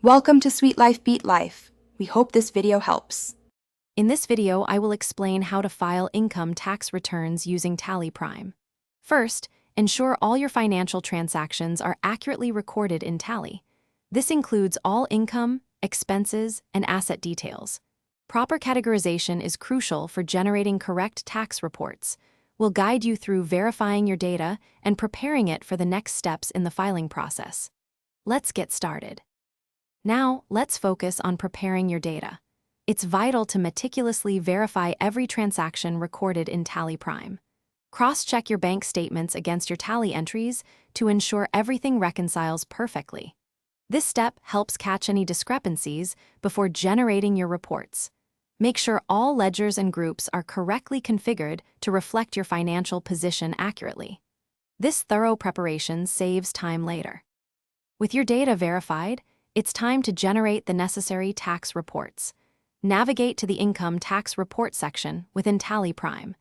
Welcome to Sweet Life Beat Life. We hope this video helps. In this video, I will explain how to file income tax returns using Tally Prime. First, ensure all your financial transactions are accurately recorded in Tally. This includes all income, expenses, and asset details. Proper categorization is crucial for generating correct tax reports. We'll guide you through verifying your data and preparing it for the next steps in the filing process. Let's get started. Now, let's focus on preparing your data. It's vital to meticulously verify every transaction recorded in Tally Prime. Cross-check your bank statements against your Tally entries to ensure everything reconciles perfectly. This step helps catch any discrepancies before generating your reports. Make sure all ledgers and groups are correctly configured to reflect your financial position accurately. This thorough preparation saves time later. With your data verified, it's time to generate the necessary tax reports. Navigate to the Income Tax Report section within Tally Prime.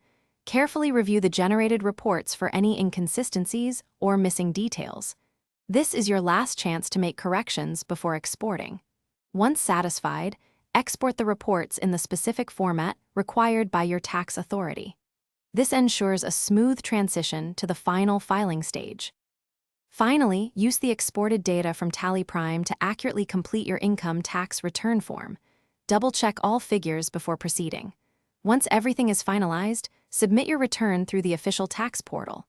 Carefully review the generated reports for any inconsistencies or missing details. This is your last chance to make corrections before exporting. Once satisfied, export the reports in the specific format required by your tax authority. This ensures a smooth transition to the final filing stage. Finally, use the exported data from Tally Prime to accurately complete your income tax return form. Double-check all figures before proceeding. Once everything is finalized, submit your return through the official tax portal.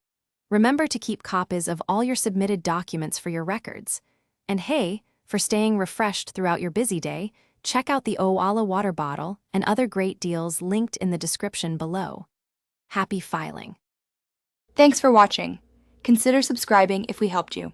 Remember to keep copies of all your submitted documents for your records. And hey, for staying refreshed throughout your busy day, check out the Owala water bottle and other great deals linked in the description below. Happy filing! Thanks for watching. Consider subscribing if we helped you.